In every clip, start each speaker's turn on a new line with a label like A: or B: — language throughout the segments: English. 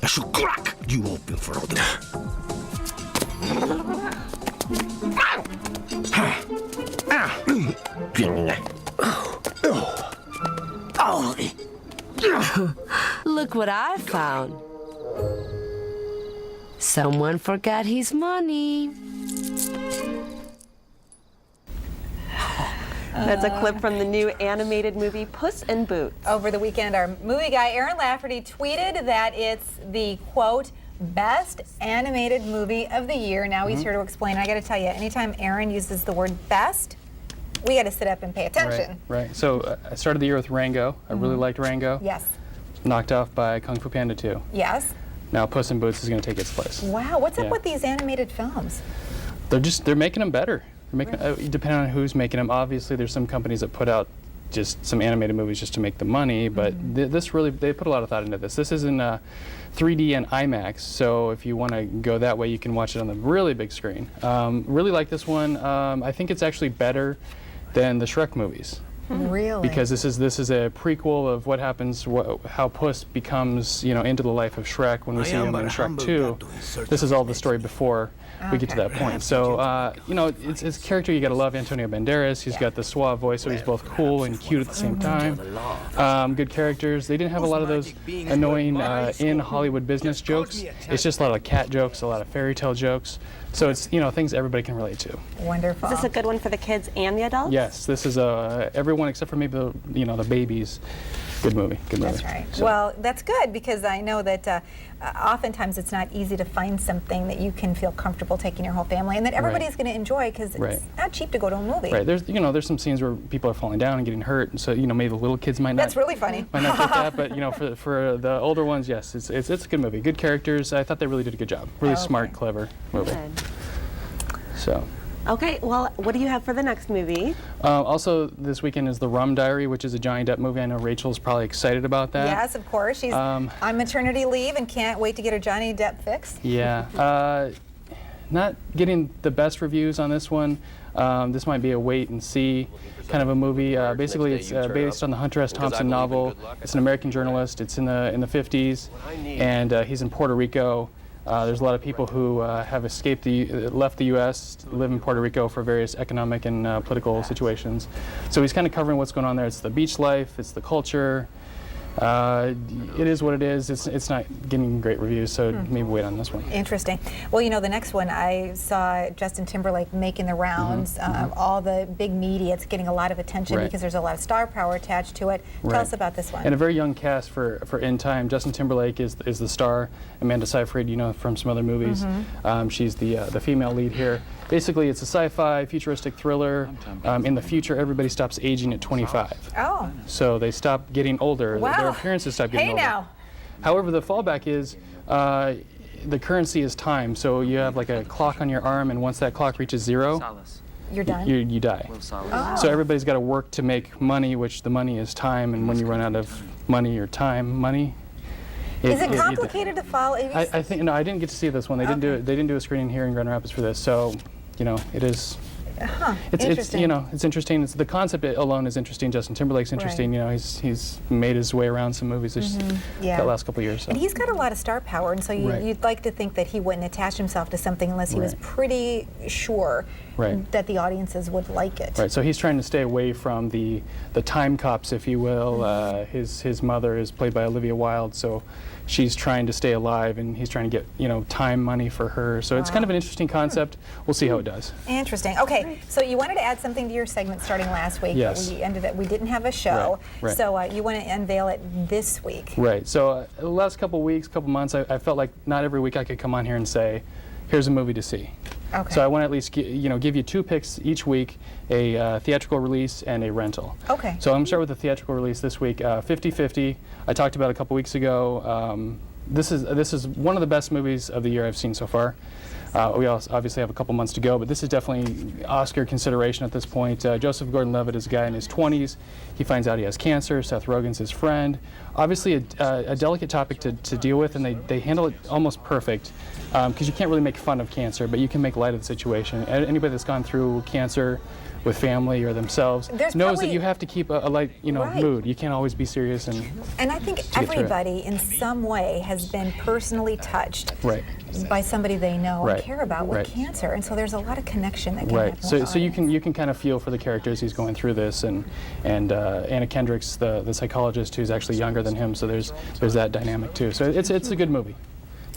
A: I shall crack you open for all the...
B: Look what I found. Someone forgot his money.
C: That's a clip from the new animated movie Puss in Boots.
D: Over the weekend, our movie guy Aaron Lafferty tweeted that it's the, quote, best animated movie of the year. Now he's here to explain. I got to tell you, anytime Aaron uses the word best, we got to sit up and pay attention.
E: Right. So I started the year with Rango. I really liked Rango.
D: Yes.
E: Knocked off by Kung Fu Panda 2.
D: Yes.
E: Now Puss in Boots is going to take its place.
D: Wow. What's up
E: Yeah.
D: with these animated films?
E: They're making them better. They're making, depending on who's making them. Obviously, there's some companies that put out just some animated movies just to make the money, but this really, they put a lot of thought into this. This is in 3D and IMAX, so if you want to go that way, you can watch it on the really big screen. Really like this one. I think it's actually better than the Shrek movies.
D: Really?
E: Because this is a prequel of what happens, how Puss becomes, into the life of Shrek when we see him in Shrek 2. This is all the story before we get to that point. So, it's his character you gotta love, Antonio Banderas. He's got the suave voice, so he's both cool and cute at the same time. Good characters. They didn't have a lot of those annoying in Hollywood business jokes. It's just a lot of cat jokes, a lot of fairy tale jokes. So it's things everybody can relate to.
D: Wonderful.
C: Is this a good one for the kids and the adults?
E: Yes, this is everyone except for maybe the babies. Good movie. Good movie.
D: That's right.
E: So.
D: Well, that's good because I know that oftentimes it's not easy to find something that you can feel comfortable taking your whole family and that everybody's going to enjoy because it's not cheap to go to a movie.
E: Right. There's some scenes where people are falling down and getting hurt, and so maybe the little kids might not.
D: That's really funny.
E: Might not get that, but for the older ones, yes, it's a good movie. Good characters. I thought they really did a good job. Really smart, clever movie.
C: Good.
E: So.
C: Okay, well, what do you have for the next movie?
E: Also, this weekend is the Rum Diary, which is a Johnny Depp movie. I know Rachel's probably excited about that.
D: Yes, of course. She's on maternity leave and can't wait to get her Johnny Depp fix.
E: Yeah. Not getting the best reviews on this one. This might be a wait and see kind of a movie. Basically, it's based on the Hunter S. Thompson novel. It's an American journalist. It's in the 50s, and he's in Puerto Rico. There's a lot of people who have escaped left the U.S., live in Puerto Rico for various economic and political situations. So he's kind of covering what's going on there. It's the beach life, it's the culture. It is what it is. It's not getting great reviews, so maybe wait on this one.
D: Interesting. Well, the next one, I saw Justin Timberlake making the rounds. All the big media, it's getting a lot of attention because there's a lot of star power attached to it. Tell us about this one.
E: And a very young cast for In Time. Justin Timberlake is the star. Amanda Seyfried, from some other movies. She's the female lead here. Basically, it's a sci-fi futuristic thriller. In the future, everybody stops aging at 25.
D: Oh.
E: So they stop getting older.
D: Wow.
E: Their appearances stop getting older.
D: Now.
E: However, the fallback is the currency is time. So you have like a clock on your arm, and once that clock reaches 0,
D: you're done?
E: you die.
D: Oh.
E: So everybody's got to work to make money, which the money is time, and when you run out of money or money.
D: Is it complicated to follow?
E: I think I didn't get to see this one. They didn't do it. They didn't do a screening here in Grand Rapids for this. So, it is. It's
D: interesting.
E: it's interesting. The concept alone is interesting. Justin Timberlake's interesting. He's made his way around some movies the last couple of years. So.
D: And he's got a lot of star power, and so you'd like to think that he wouldn't attach himself to something unless he was pretty sure that the audiences would like it.
E: Right. So he's trying to stay away from the time cops, if you will. His mother is played by Olivia Wilde, so she's trying to stay alive, and he's trying to get time money for her. So it's kind of an interesting concept. We'll see how it does.
D: Interesting. Okay, so you wanted to add something to your segment starting last week.
E: Yes.
D: We didn't have a show,
E: Right.
D: so you want to unveil it this week.
E: Right. So the last couple weeks, couple months, I felt like not every week I could come on here and say, here's a movie to see.
D: Okay.
E: So I want to at least give you 2 picks each week, a theatrical release and a rental.
D: Okay.
E: So I'm going to start with the theatrical release this week, 50-50. I talked about it a couple weeks ago. This is one of the best movies of the year I've seen so far. We also obviously have a couple months to go, but this is definitely Oscar consideration at this point. Joseph Gordon-Levitt is a guy in his 20s. He finds out he has cancer. Seth Rogen's his friend. Obviously a delicate topic to deal with, and they handle it almost perfect, because you can't really make fun of cancer, but you can make light of the situation. Anybody that's gone through cancer with family or themselves knows that you have to keep a light, mood. You can't always be serious.
D: And I think everybody in some way has been personally touched by somebody they know and care about with cancer, and so there's a lot of connection that can happen.
E: So you can kind of feel for the characters he's going through this, and Anna Kendrick's the psychologist who's actually younger than him. So there's that dynamic too. So it's a good movie.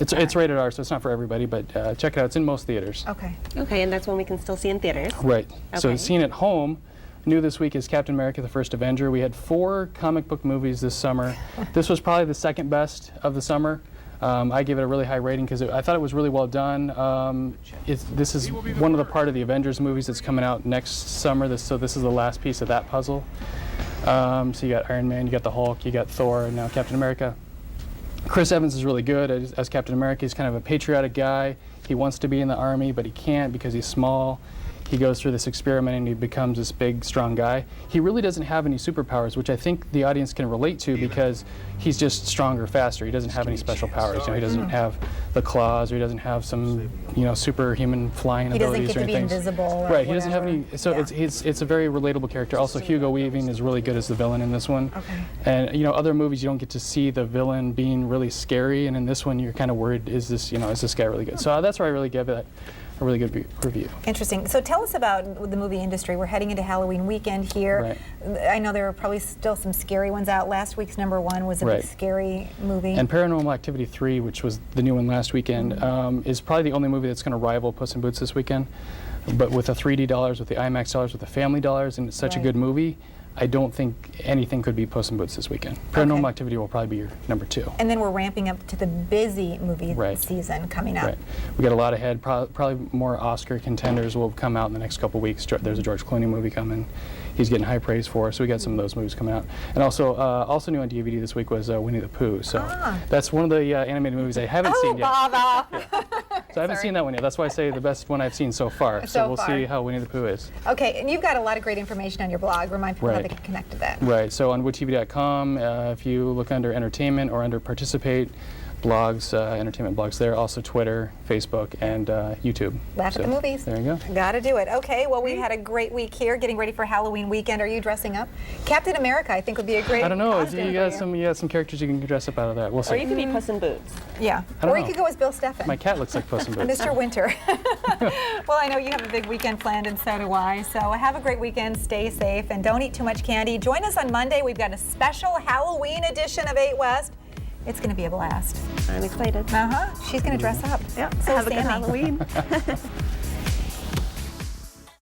E: It's rated R, so it's not for everybody, but check it out. It's in most theaters.
C: Okay, and that's one we can still see in theaters.
E: Right. So seeing at home, new this week is Captain America: The First Avenger. We had 4 comic book movies this summer. This was probably the second best of the summer. I gave it a really high rating because I thought it was really well done. This is one of the part of the Avengers movies that's coming out next summer. So this is the last piece of that puzzle. So you got Iron Man, you got the Hulk, you got Thor, and now Captain America. Chris Evans is really good as Captain America. He's kind of a patriotic guy. He wants to be in the Army, but he can't because he's small. He goes through this experiment and he becomes this big, strong guy. He really doesn't have any superpowers, which I think the audience can relate to because he's just stronger, faster. He doesn't have any special powers. He doesn't have the claws, or he doesn't have some, superhuman flying abilities or anything.
D: He doesn't get to be invisible.
E: Right. He doesn't have any. So it's a very relatable character. Also, Hugo Weaving is really good as the villain in this one. And other movies you don't get to see the villain being really scary, and in this one you're kind of worried: is this guy really good? So that's where I really give it a really good review.
D: Interesting. So tell us about the movie industry. We're heading into Halloween weekend here. I know there are probably still some scary ones out. Last week's #1 was a big scary movie.
E: And Paranormal Activity 3, which was the new one last weekend, is probably the only movie that's going to rival Puss in Boots this weekend. But with the 3D dollars, with the IMAX dollars, with the family dollars, and it's such a good movie, I don't think anything could beat Puss in Boots this weekend. Paranormal Activity will probably be your #2.
D: And then we're ramping up to the busy movie season coming up.
E: We got a lot ahead. Probably more Oscar contenders will come out in the next couple weeks. There's a George Clooney movie coming. He's getting high praise for, so we got some of those movies coming out. And also new on DVD this week was Winnie the Pooh. So that's one of the animated movies I haven't seen yet. So I haven't seen that one yet. That's why I say the best one I've seen so far. So we'll see how Winnie the Pooh is.
D: Okay, and you've got a lot of great information on your blog. Remind people how they can connect to that.
E: Right. So on woodtv.com, if you look under entertainment or under participate, blogs, entertainment blogs there, also Twitter, Facebook, and YouTube.
D: Laugh at the movies.
E: There you go.
D: Gotta do it. Okay, well, we had a great week here, getting ready for Halloween weekend. Are you dressing up? Captain America, I think, would be a great
E: I don't know.
D: costume
E: You got some characters you can dress up out of that. We'll see.
C: Or you could be Puss in Boots.
D: Yeah. Or you could go as Bill Steffen.
E: My cat looks like Puss in Boots.
D: Mr. Winter. Well, I know you have a big weekend planned, and so do I. So have a great weekend. Stay safe, and don't eat too much candy. Join us on Monday. We've got a special Halloween edition of 8West. It's going to be a blast.
C: I'm excited.
D: She's going to dress up.
C: Yeah.
D: So
C: have a good Halloween.